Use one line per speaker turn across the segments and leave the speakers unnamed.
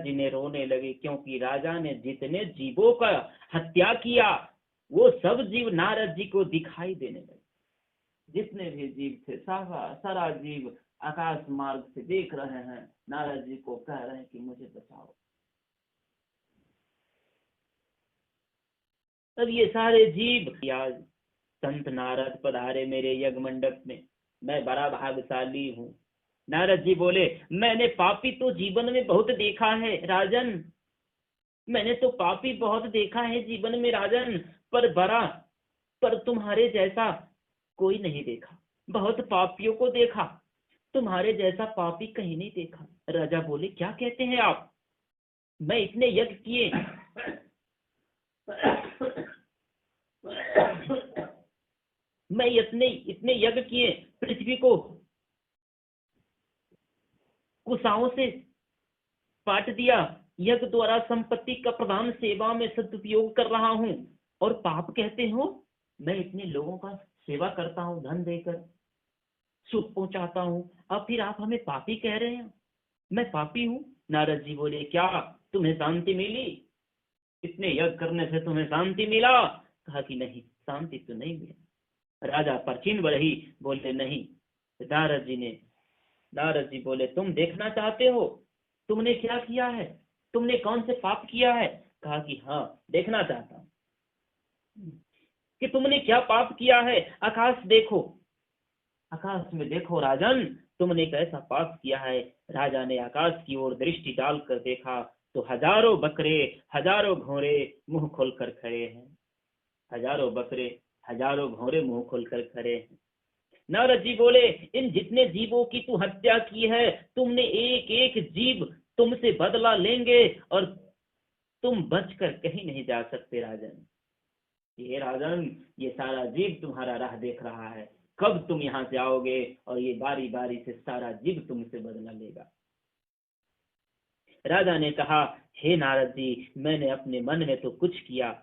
जी ने रोने लगे, क्योंकि राजा ने जितने जीवों का हत्या किया वो सब जीव नारद जी को दिखाई देने लगे। जितने भी जीव थे सारा सारा जीव आकाश मार्ग से देख रहे हैं, नारद जी को कह रहे हैं कि मुझे बचाओ। तब ये सारे जीव आज संत नारद पधारे मेरे यज्ञ मंडप में, मैं बड़ा भाग्यशाली हूँ। नारद जी बोले, मैंने पापी तो जीवन में बहुत देखा है राजन, मैंने तो पापी बहुत देखा है जीवन में राजन, पर तुम्हारे जैसा कोई नहीं देखा। बहुत पापियों को देखा, तुम्हारे जैसा पापी कहीं नहीं देखा। राजा बोले, क्या कहते हैं आप? मैं इतने यज्ञ किए मैं इतने यज्ञ किए, पृथ्वी को कुशाओं से पाट दिया, यज्ञ द्वारा संपत्ति का प्रधान सेवा में सदुपयोग कर रहा हूँ, और पाप कहते हो? मैं इतने लोगों का सेवा करता हूँ, धन देकर सुख पहुंचाता हूँ, अब फिर आप हमें पापी कह रहे हैं? मैं पापी हूँ? नारद जी बोले, क्या तुम्हें शांति मिली? इतने यज्ञ करने से तुम्हें शांति मिला? कहा कि नहीं, शांति तो नहीं मिला। राजा परचिन रही, बोले नहीं। नारद जी बोले, तुम देखना चाहते हो तुमने क्या किया है, तुमने कौन से पाप किया है? कहा कि हाँ, देखना चाहता हूं कि तुमने क्या पाप किया है। आकाश देखो, आकाश में देखो राजन, तुमने कैसा पाप किया है। राजा ने आकाश की ओर दृष्टि डालकर देखा तो हजारों बकरे हजारों घोड़े मुंह खोलकर खड़े हैं। हजारों बकरे हजारों घोड़े मुंह खोलकर खड़े हैं। नारद जी बोले, इन जितने जीवों की तू हत्या की है, तुमने एक एक जीव तुमसे बदला लेंगे और तुम बचकर कहीं नहीं जा सकते राजन। ये राजन, ये सारा जीव तुम्हारा राह देख रहा है, कब तुम यहाँ से आओगे और ये बारी बारी से सारा जीव तुमसे बदला लेगा। राजा ने कहा, हे नारद जी, मैंने अपने मन में तो कुछ किया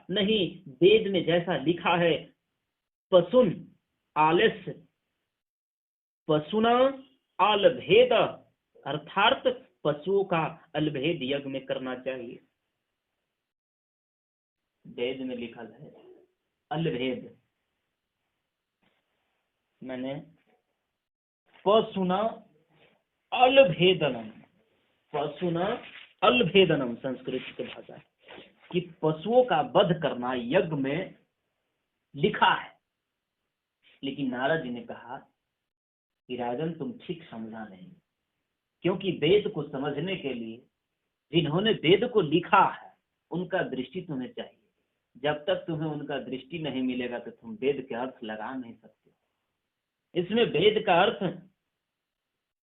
नहीं। वेद में जैसा लिखा है, पशुन आलस्य पशुना अलभेद, अर्थात पशुओं का अलभेद यज्ञ में करना चाहिए। वेद में लिखा है अलभेद, मैंने पशुना अलभेदनम संस्कृत की भाषा कि पशुओं का वध करना यज्ञ में लिखा है। लेकिन नारद जी ने कहा कि राजन, तुम ठीक समझा नहीं, क्योंकि वेद को समझने के लिए जिन्होंने वेद को लिखा है उनका दृष्टि तुम्हें चाहिए। जब तक तुम्हें उनका दृष्टि नहीं मिलेगा तो तुम वेद के अर्थ लगा नहीं सकते। इसमें वेद का अर्थ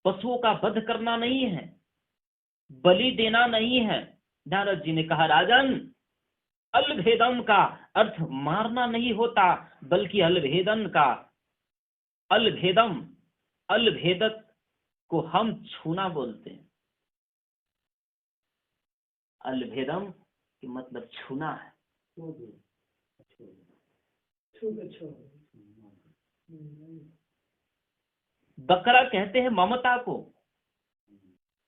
पशुओं का वध करना नहीं है, बलि देना नहीं है। नारद जी ने कहा, राजन, अलभेदम का अर्थ मारना नहीं होता, बल्कि अलभेदत को हम छूना बोलते हैं। अलभेदम कि मतलब छूना है। बकरा कहते हैं ममता को।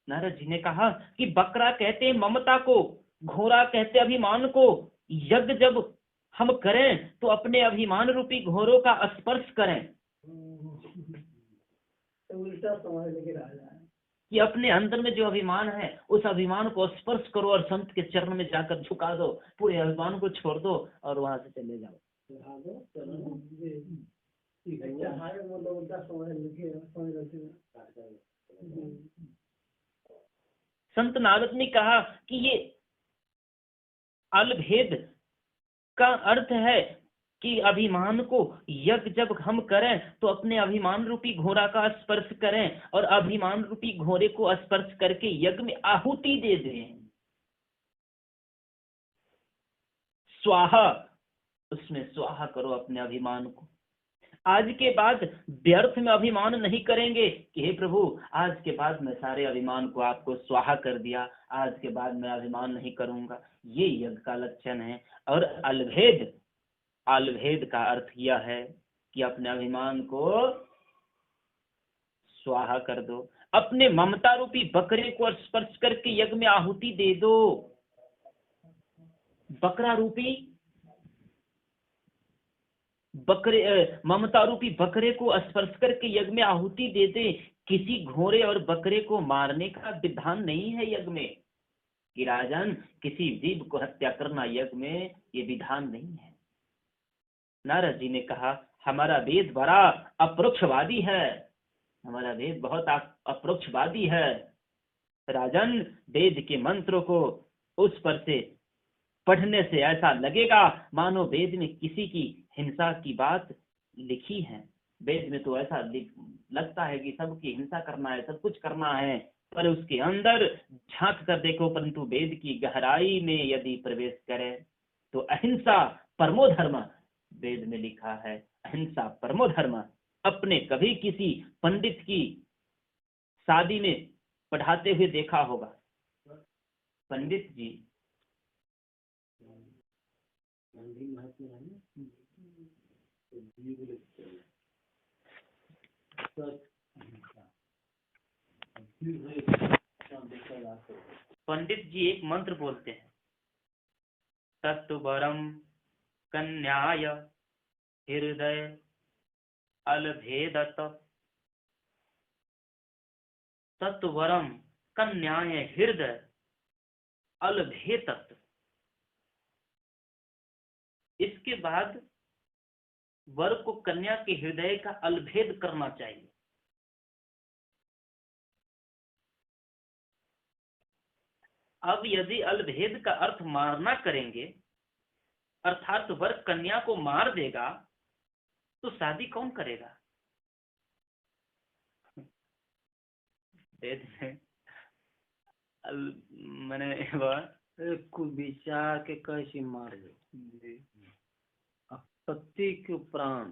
नारद जी ने कहा कि बकरा कहते हैं ममता को, घोड़ा कहते अभिमान को। यज्ञ जब हम करें तो अपने अभिमान रूपी घोड़ों का स्पर्श करें, उल्टा समझ कि अपने अंदर में जो अभिमान है उस अभिमान को स्पर्श करो और संत के चरण में जाकर झुका दो, पूरे अभिमान को छोड़ दो और वहां से चले जाओ। संत नारद ने कहा कि ये अलभेद का अर्थ है कि अभिमान को यज्ञ जब हम करें तो अपने अभिमान रूपी घोड़ा का स्पर्श करें और अभिमान रूपी घोड़े को स्पर्श करके यज्ञ में आहुति दे दें। स्वाहा, उसमें स्वाहा करो अपने अभिमान को। आज के बाद व्यर्थ में अभिमान नहीं करेंगे कि हे प्रभु, आज के बाद मैं सारे अभिमान को आपको स्वाहा कर दिया, आज के बाद मैं अभिमान नहीं करूंगा। ये यज्ञ का लक्षण है। और अलभेद का अर्थ यह है कि अपने अभिमान को स्वाहा कर दो। अपने ममता रूपी बकरे को स्पर्श करके यज्ञ में आहुति दे दो। बकरा रूपी ममता रूपी बकरे को स्पर्श करके यज्ञ में आहुति दे दे। किसी घोड़े और बकरे को मारने का विधान नहीं है यज्ञ में कि राजन किसी जीव को हत्या करना यज्ञ में ये विधान नहीं है। नारद जी ने कहा हमारा वेद बड़ा अपरोक्षवादी है, हमारा वेद बहुत अपरोक्षवादी है। राजन वेद के मंत्रों को उस पर से पढ़ने से ऐसा लगेगा मानो वेद में किसी की हिंसा की बात लिखी है। वेद में तो ऐसा लगता है कि सबकी हिंसा करना है, सब कुछ करना है, पर उसके अंदर झांक कर देखो परंतु वेद की गहराई में यदि प्रवेश करे तो अहिंसा परमो धर्म वेद में लिखा है। अहिंसा परमो धर्म। अपने कभी किसी पंडित की शादी में पढ़ाते हुए देखा होगा, पंडित जी पंडित जी एक मंत्र बोलते हैं, तत्वरम कन्याय हृदय अलभेदत। तत्वरम कन्याय हृदय अलभेदत। इसके बाद वर को कन्या के हृदय का अलभेद करना चाहिए। अब यदि अलभेद का अर्थ मारना करेंगे अर्थात वर कन्या को मार देगा तो शादी कौन करेगा? वेद में मैंने
विचार के कैसे मार दे पति के प्राण,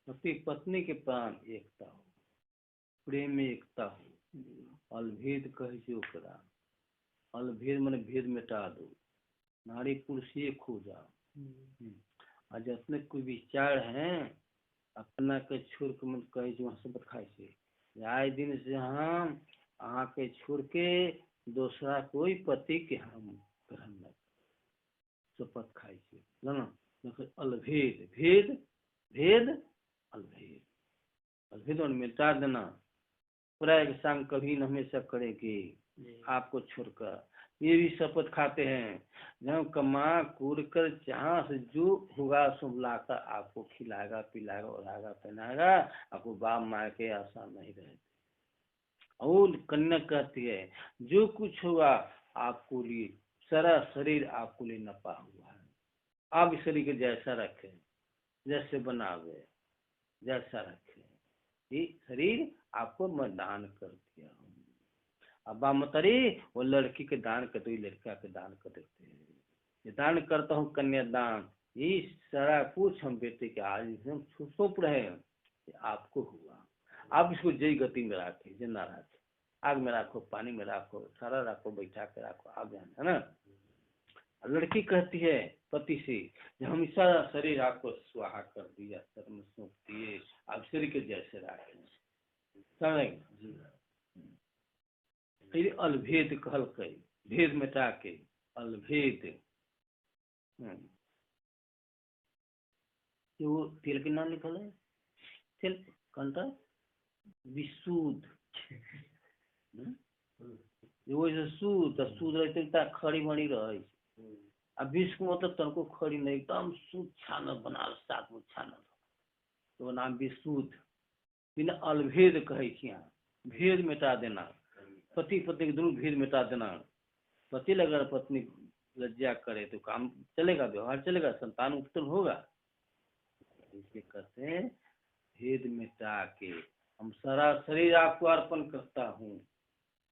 पति पत्नी के प्राण एकता हो, प्रेम में एकता हो। अलभेद कहे ओकरा, अलभेद मैंने भेद मिटा दो, नारी पुरुष एक हो जाओ। आज अपने कोई विचार है अपना के छोड़ के मन कहे वहां से खाए से आए दिन से हम अहाँ के छोड़ के दूसरा कोई पति के हम ग्रहण न शपथ खाए से ना। अलभेद भेद भेद अलभेद अलभेद मिटा देना। पूरा एक संग कभी न हमेशा करेगी आपको छोड़कर। ये भी शपथ खाते हैं जब कमा कूद कर जहाँ से जो होगा सब लाकर आपको खिलाएगा पिलाएगा ओढ़ाएगा पहनाएगा। आपको बाप माँ के आशा नहीं रहती। और कन्या कहती है जो कुछ होगा आपको लिए सारा शरीर आपको लिए नपा हुआ है। आप इस शरीर के जैसा रखें, जैसे बनावे जैसा रखें। ये शरीर आपको मैं दान कर दिया हूँ। अब मतरी वो लड़की के दान करते लड़का के दान कर देते हैं। ये दान करता हूँ कन्यादान। ये सारा कुछ हम बेटे के आज हम सौंप रहे हैं। आपको हुआ, आप इसको जय गति में रखे, जिंदा रखे, आग में रखो, पानी में रखो, सारा रखो, बैठा के रखो, आप जान है ना। लड़की कहती है पति से हम सारा शरीर आपको स्वाहा कर दिया, शर्म सौंप दिए, आप शरीर के जैसे रखे। फिर अलभेद कहल कई, भेद मिटा के अलभेद। वो तेल के नाम लिखल है, तेल कौन था? विशुद्ध। वो शुद्ध शुद्ध रहते खड़ी मड़ी रहे। अब विष को मतलब तनको खड़ी नहीं, एकदम शुद्ध छानल बना साथ में छानल, तो नाम विशुद्ध। बिना अलभेद कहे भेद मिटा देना। पति पत्नी के दोनों भेद मिटा देना। पति अगर पत्नी लज्जा करे तो काम चलेगा, व्यवहार चलेगा, संतान उत्पन्न होगा। इसलिए कहते हैं भेद मिटा के हम सारा शरीर आपको अर्पण करता हूँ।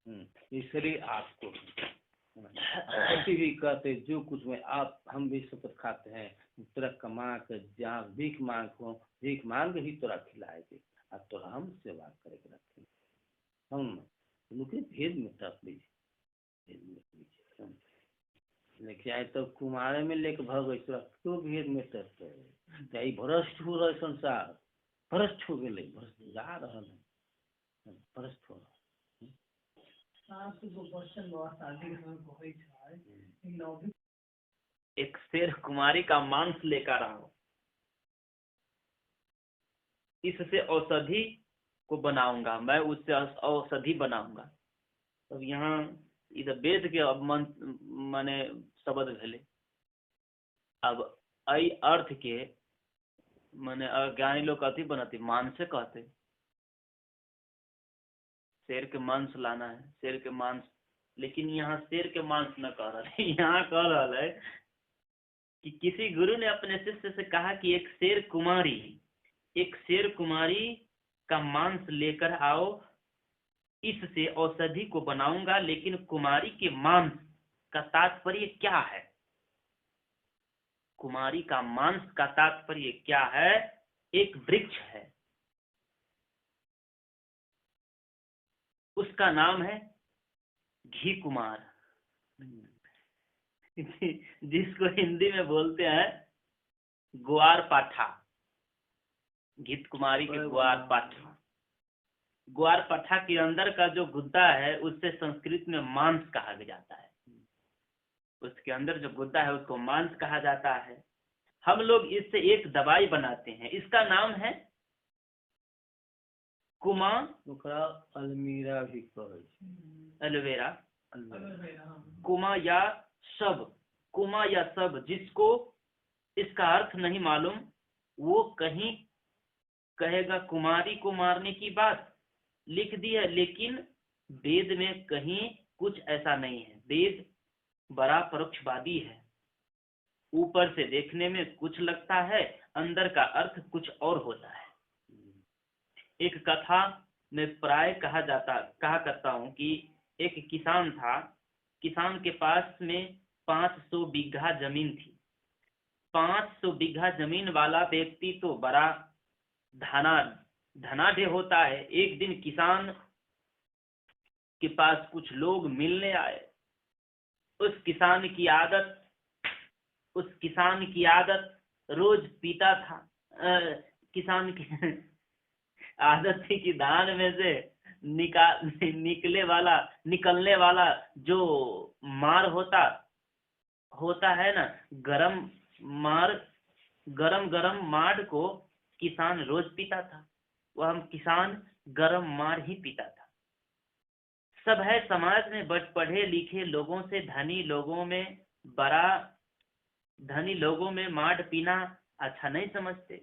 ये शरीर आपको। पति भी कहते जो कुछ में आप हम भी शपथ खाते हैं तेरा कमा कर जहाँ भीख मांग ही तोरा खिलाएंगे और तोरा हम सेवा करके रखेंगे। हम भेद मिटा प्लीज, भेद मिटा। लेकिन आए तो कुमारे में लेके भाग क्यों भेद मिटते? भ्रष्ट हो रहा संसार, भ्रष्ट हो गए, भ्रष्ट जा रहा है। परस्पर
एक शेर कुमारी का मांस लेकर आओ, इससे औषधि को बनाऊंगा, मैं उससे औषधि बनाऊंगा। तब यहाँ इधर वेद के अब माने शब्द भेले। अब आई अर्थ के माने अज्ञानी लोग कथी बनती मांस से कहते, शेर के मांस लाना है, शेर के मांस। लेकिन यहाँ शेर के मांस न कह रहा है, यहाँ कह रहा है कि किसी गुरु ने अपने शिष्य से कहा कि एक शेर कुमारी का मांस लेकर आओ, इससे औषधि को बनाऊंगा। लेकिन कुमारी के मांस का तात्पर्य क्या है? कुमारी का मांस का तात्पर्य क्या है? एक वृक्ष है, उसका नाम है घी कुमार, जिसको हिंदी में बोलते हैं ग्वार पाठा। घीत कुमारी के ग्वार पाठा। ग्वार पाठा के अंदर का जो गुद्दा है उससे संस्कृत में मांस कहा जाता है। उसके अंदर जो गुद्दा है उसको मांस कहा जाता है। हम लोग इससे एक दवाई बनाते हैं, इसका नाम है कुमा,
अलमीरा भी
एलोवेरा, कुमा या सब। जिसको इसका अर्थ नहीं मालूम वो कहीं कहेगा कुमारी को मारने की बात लिख दी है, लेकिन वेद में कहीं कुछ ऐसा नहीं है। वेद बड़ा परोक्षवादी है, ऊपर से देखने में कुछ लगता है, अंदर का अर्थ कुछ और होता है। एक कथा में प्राय कहा करता हूँ कि एक किसान था, किसान के पास में 500 बीघा जमीन थी। 500 बीघा जमीन वाला व्यक्ति तो बड़ा धनाढ्य होता है। एक दिन किसान के पास कुछ लोग मिलने आए। उस किसान की आदत रोज पीता था। किसान की आदत थी कि धान में से निकलने वाला जो मार होता है ना, गरम मार को किसान रोज पीता था। वह किसान गरम मार ही पीता था। सब है समाज में पढ़े लिखे लोगों से धनी लोगों में मार पीना अच्छा नहीं समझते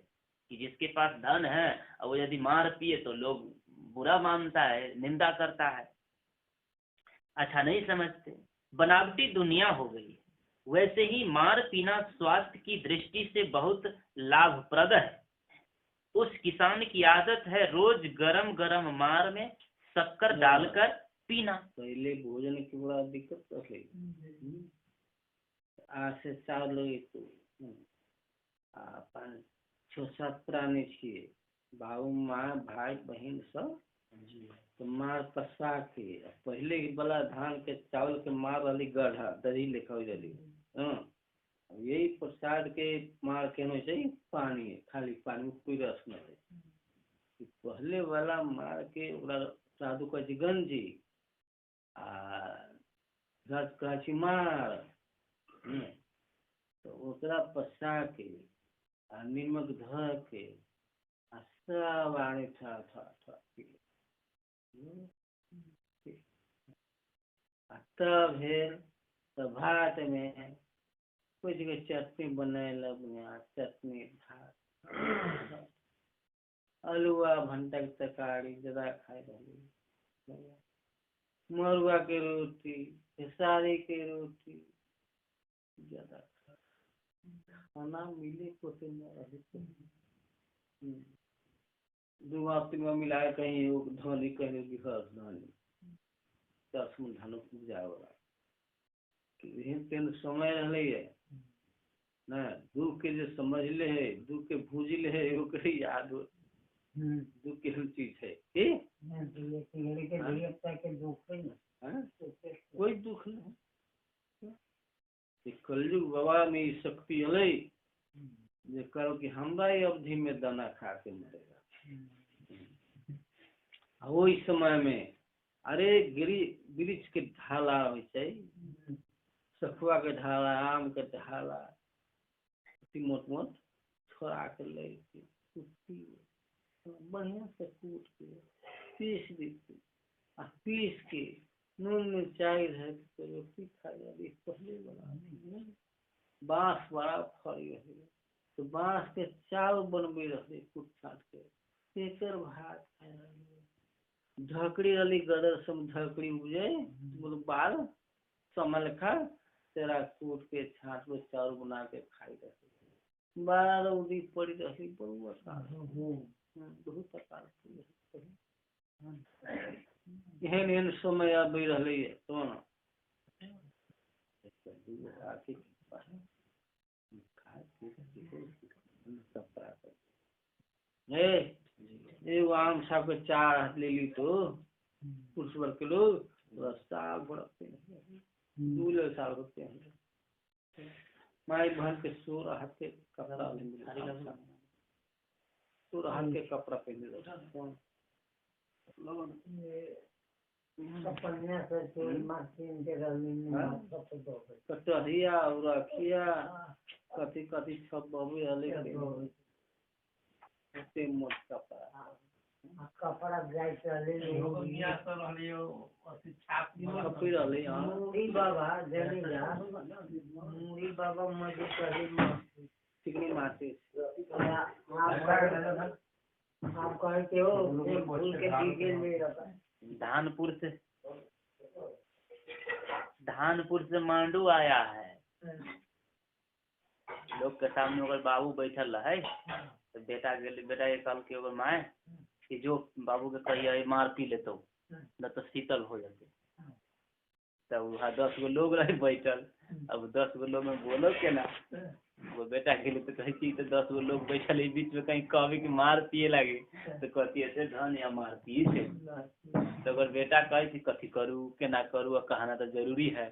कि जिसके पास धन है और वो यदि मार पिए तो लोग बुरा मानता है, निंदा करता है, अच्छा नहीं समझते। बनावटी दुनिया हो गई। वैसे ही मार पीना स्वास्थ्य की दृष्टि से बहुत लाभप्रद है। उस किसान की आदत है रोज गरम मार में शक्कर डालकर पीना।
पहले भोजन की बड़ा दिक्कत है। आज से 4 लोग 6-7 प्राणी छे, बाबू माँ भाई बहन सब तो मार पसा के पहले वाला धान के चावल के मार वाली गढ़ा दही लेखा रही। यही प्रसाद के मार के पानी खाली पानी में कोई रस न है। पहले वाला मार के साधु का गंजी रस मार तो ओकरा पसा के निमक ध के सब आने था तब है भात में कुछ के चटनी बनाए, चटनी भात अलुआ भंटा के तरकारी ज्यादा खाए रही, मरुआ के रोटी, खेसारी के रोटी ज्यादा खाना मिले को दुआ तीन मिलाए कहीं धोनी कहीं धोनी 10 मन धान उपजावला समय रहे है ना। दुख के जो समझ ले है, दुख के भूज ले है, ओकरे याद हो। दुख के चीज है कोई दुख नहीं। कलयुग बाबा में शक्ति अलै जे करो कि हमरा अवधि में दाना खा के मरेगा। वही समय में अरे वृक्ष के ढाला हो चाहिए, सखुआ के ढाला, आम के ढाला, मोट मोट छोड़ा के ले बढ़िया से कूट के पीस दीजिए, पीस के नून मिर्चाई है तो रोटी खा जाती पहले बना। बांस बड़ा फरी रहे तो बांस के चाव बनबे रहे कुट छाट के तेकर भात खाए रहे। ढकड़ी रही गदर सम ढकड़ी उजे मतलब बाल समल खा तेरा कूट के छाट में चावल बना के खाई रहे। बारह उदी पड़ी रही बहुत प्रकार एहन एहन समय आबि रही है तो एगो आम साहब के 4 हाथ ले ली तो पुरुषवर के लोग साल भड़कते हैं 2 साल होते हैं। माई बहन के 16 हाथ के कपड़ा 16 हाथ के कपड़ा पहने कटहिया उरखिया कथी कथी सब बबे हले मोट कपड़ा
कपड़ा जाए चले मुड़ी बाबा जलेगा मुड़ी बाबा मजे करे
चिकनी माटी
आप कहते हो भूल के दीजिए मेरा
धानपुर से मांडू आया है। लोग के सामने अगर बाबू बैठल है तो बेटा ये कल के ओकर माए कि जो बाबू के कहिए मार पी लेते न तो शीतल हो जाते। तब वहाँ 10 गो लोग रहे बैठल, अब 10 गो लोग में बोलो के ना वो बेटा के लिए तो कही तो 10 गो लोग बैठल बीच में कहीं कभी की मार पिए लगे तो कहती ऐसे धन या मार पिए थे। तो अगर बेटा कहे कि कथी करूँ के ना करूँ कहना तो जरूरी है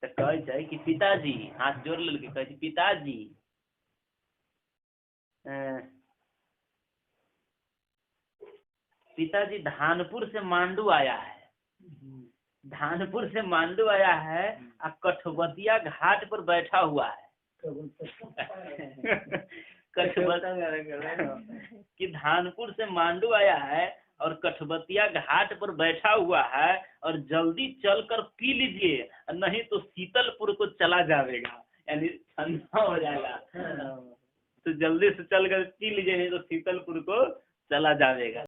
तो कहे कि पिताजी हाथ जोड़ लगे कहे पिताजी पिताजी धानपुर से मांडू आया है, धानपुर से मांडू आया है और कठबतिया घाट पर बैठा हुआ है। कि धानपुर से मांडू आया है और कठबतिया घाट पर बैठा हुआ है और जल्दी चलकर पी लीजिए नहीं तो शीतलपुर को चला जाएगा, यानी ठंडा हो जाएगा। तो जल्दी से चलकर पी लीजिए नहीं तो शीतलपुर को चला जाएगा।